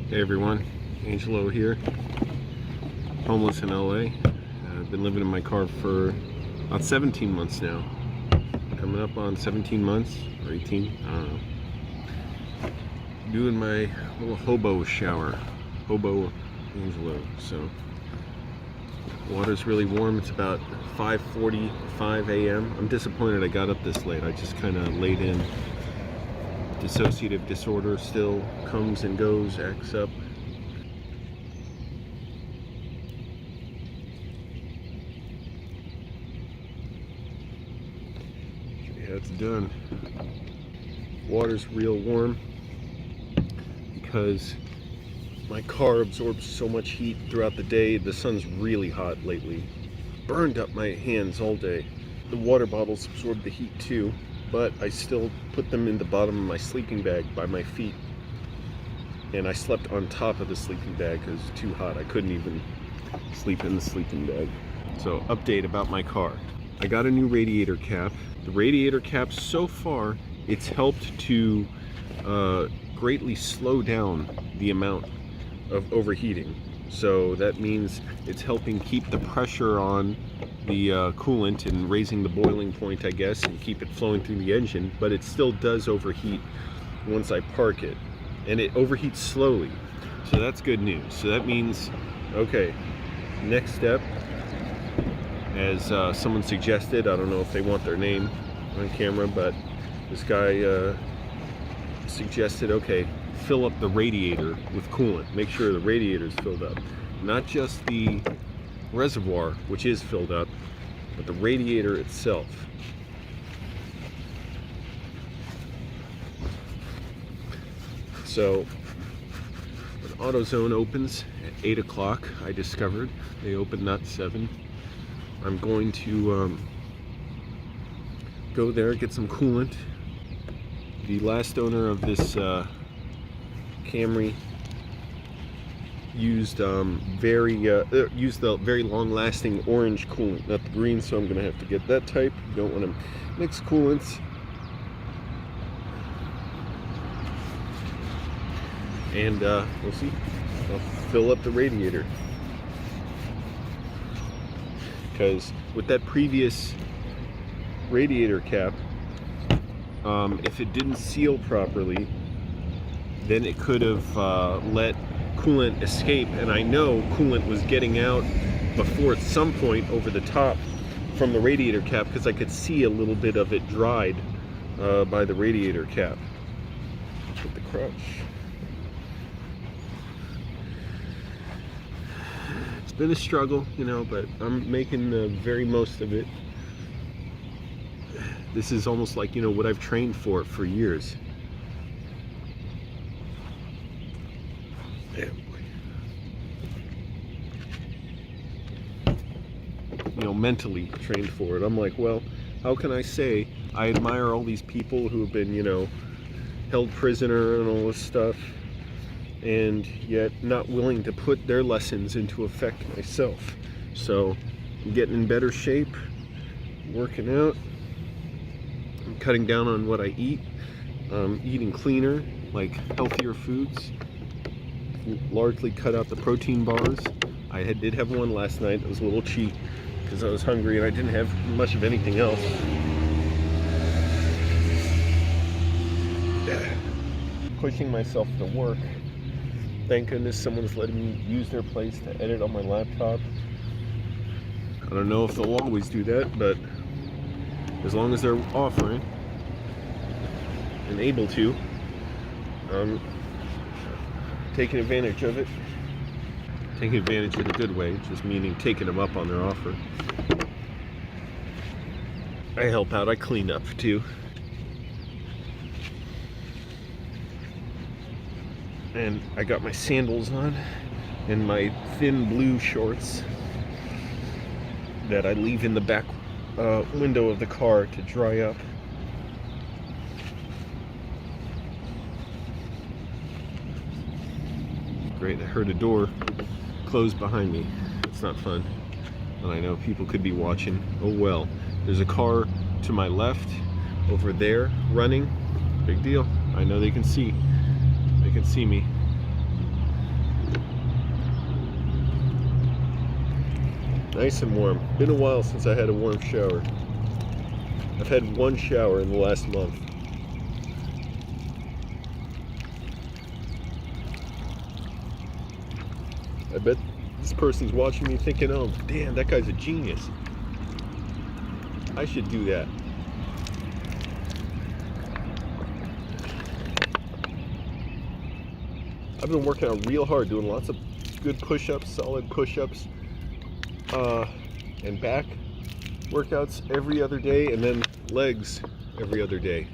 Hey everyone, Angelo here, homeless in LA. I've been living in my car for about 17 months now. Coming up on 17 months, or 18, I don't know. Doing my little hobo shower, Hobo Angelo. So, water's really warm, it's about 5:45 a.m. I'm disappointed I got up this late, I just kind of laid in. Dissociative disorder still comes and goes, acts up. Yeah, it's done. Water's real warm because my car absorbs so much heat throughout the day. The sun's really hot lately. Burned up my hands all day. The water bottles absorb the heat too, but I still put them in the bottom of my sleeping bag by my feet. And I slept on top of the sleeping bag because it's too hot. I couldn't even sleep in the sleeping bag. So, update about my car. I got a new radiator cap. The radiator cap, so far, it's helped to greatly slow down the amount of overheating. So that means it's helping keep the pressure on the coolant and raising the boiling point, I guess, and keep it flowing through the engine, but it still does overheat once I park it, and it overheats slowly, so that's good news. So that means, okay, next step, as someone suggested, I don't know if they want their name on camera, but this guy suggested, okay, fill up the radiator with coolant, make sure the radiator is filled up, not just the reservoir, which is filled up, but the radiator itself. So when AutoZone opens at 8 o'clock, I discovered they open not 7. I'm going to go there, get some coolant. The last owner of this Camry used the very long-lasting orange coolant, not the green, so I'm gonna have to get that type. You don't want to mix coolants. And we'll see. I'll fill up the radiator, because with that previous radiator cap, if it didn't seal properly, then it could have let coolant escape, and I know coolant was getting out before at some point over the top from the radiator cap, because I could see a little bit of it dried by the radiator cap. Put the crutch. It's been a struggle, you know, but I'm making the very most of it. This is almost like, you know, what I've trained for years. You know, mentally trained for it. I'm like, well, how can I say I admire all these people who have been, you know, held prisoner and all this stuff, and yet not willing to put their lessons into effect myself. So I'm getting in better shape, working out, I'm cutting down on what I eat, eating cleaner, like healthier foods, largely cut out the protein bars. I did have one last night. It was a little cheap because I was hungry and I didn't have much of anything else. Pushing myself to work. Thank goodness someone's letting me use their place to edit on my laptop. I don't know if they'll always do that, but as long as they're offering and able to, I'm taking advantage of it. Taking advantage in a good way, just meaning taking them up on their offer. I help out, I clean up too. And I got my sandals on and my thin blue shorts that I leave in the back window of the car to dry up. Great, I heard a door close behind me. It's not fun, and I know people could be watching. Oh well. There's a car to my left over there running. Big deal. I know they can see. They can see me. Nice and warm. Been a while since I had a warm shower. I've had one shower in the last month. I bet this person's watching me thinking, oh, damn, that guy's a genius. I should do that. I've been working out real hard, doing lots of good push-ups, solid push-ups, and back workouts every other day, and then legs every other day.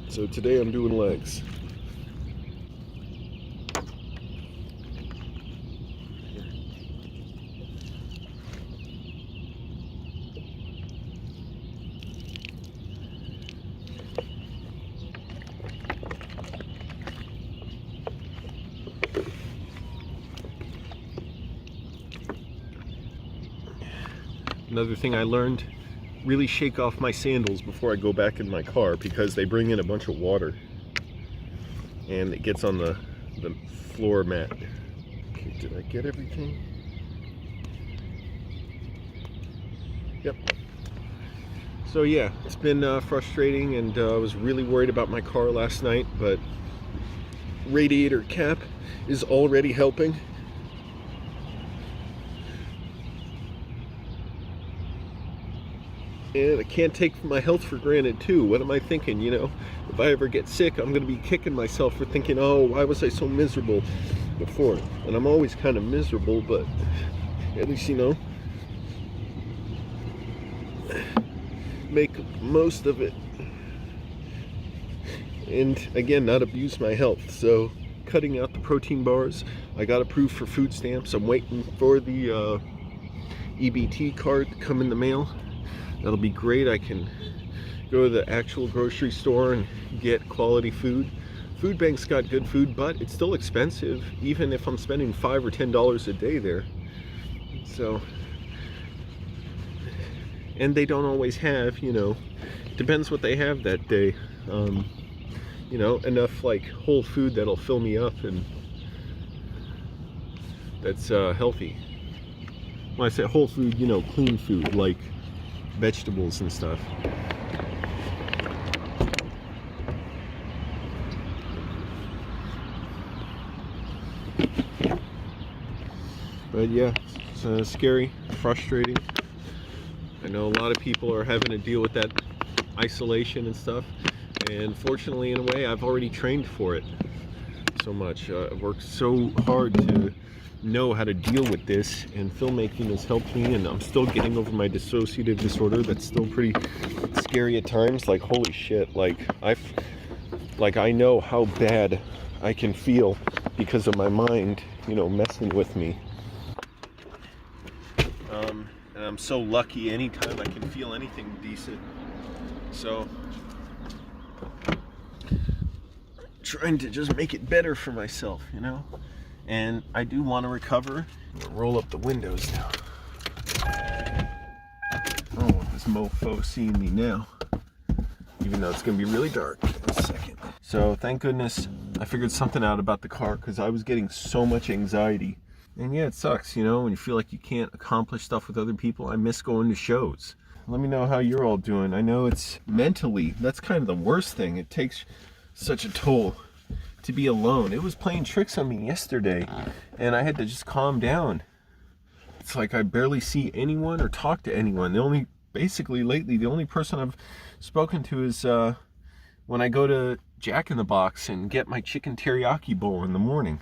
So today I'm doing legs. Another thing I learned, really shake off my sandals before I go back in my car because they bring in a bunch of water and it gets on the floor mat. Okay, did I get everything? Yep. So yeah, it's been frustrating, and I was really worried about my car last night, but radiator cap is already helping. And I can't take my health for granted too. What am I thinking, you know? If I ever get sick, I'm gonna be kicking myself for thinking, oh, why was I so miserable before? And I'm always kind of miserable, but at least, you know, make most of it. And again, not abuse my health. So cutting out the protein bars. I got approved for food stamps. I'm waiting for the EBT card to come in the mail. That'll be great. I can go to the actual grocery store and get quality food. Food bank's got good food, but it's still expensive, even if I'm spending $5 or $10 a day there. So, and they don't always have, you know, depends what they have that day. You know, enough like whole food that'll fill me up and that's healthy. When I say whole food, you know, clean food, like vegetables and stuff. But yeah, it's scary, frustrating. I know a lot of people are having to deal with that isolation and stuff, and fortunately, in a way, I've already trained for it so much. I've worked so hard to know how to deal with this, and filmmaking has helped me, and I'm still getting over my dissociative disorder. That's still pretty scary at times. Like, holy shit, like I know how bad I can feel because of my mind, you know, messing with me. And I'm so lucky anytime I can feel anything decent. So trying to just make it better for myself, you know. And I do want to recover. I'm gonna roll up the windows now. Oh, this mofo seeing me now. Even though it's gonna be really dark in a second. So thank goodness I figured something out about the car, because I was getting so much anxiety. And yeah, it sucks, you know, when you feel like you can't accomplish stuff with other people. I miss going to shows. Let me know how you're all doing. I know it's mentally, that's kind of the worst thing. It takes such a toll to be alone. It was playing tricks on me yesterday, and I had to just calm down. It's like I barely see anyone or talk to anyone. Basically lately, the only person I've spoken to is when I go to Jack in the Box and get my chicken teriyaki bowl in the morning.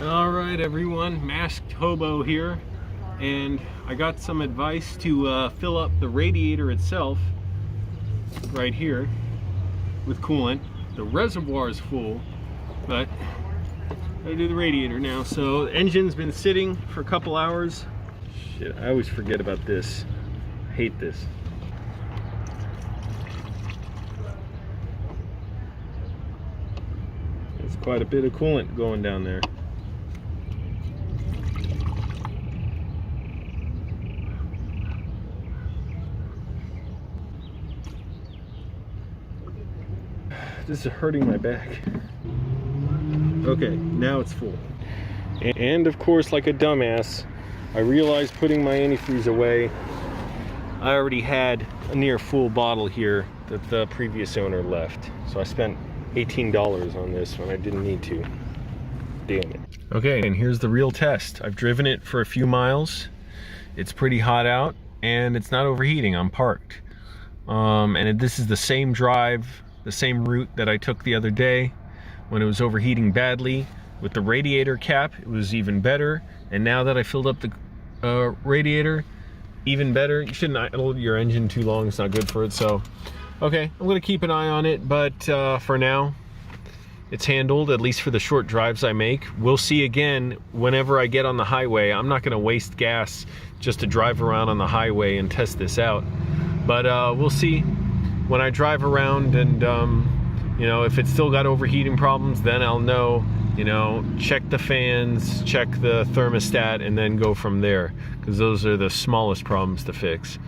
All right, everyone, masked hobo here, and I got some advice to fill up the radiator itself right here with coolant. The reservoir is full, but I gotta do the radiator now. So the engine's been sitting for a couple hours. Shit, I always forget about this. I hate this. There's quite a bit of coolant going down there. This is hurting my back. Okay, now it's full. And of course, like a dumbass, I realized putting my antifreeze away, I already had a near full bottle here that the previous owner left. So I spent $18 on this when I didn't need to. Damn it. Okay, and here's the real test. I've driven it for a few miles. It's pretty hot out and it's not overheating. I'm parked. This is the same drive, the same route that I took the other day when it was overheating badly. With the radiator cap, it was even better. And now that I filled up the radiator, even better. You shouldn't idle your engine too long. It's not good for it. So, okay, I'm gonna keep an eye on it. But for now, it's handled, at least for the short drives I make. We'll see again whenever I get on the highway. I'm not gonna waste gas just to drive around on the highway and test this out. But we'll see when I drive around, and you know, if it's still got overheating problems, then I'll know, you know, check the fans, check the thermostat, and then go from there, because those are the smallest problems to fix.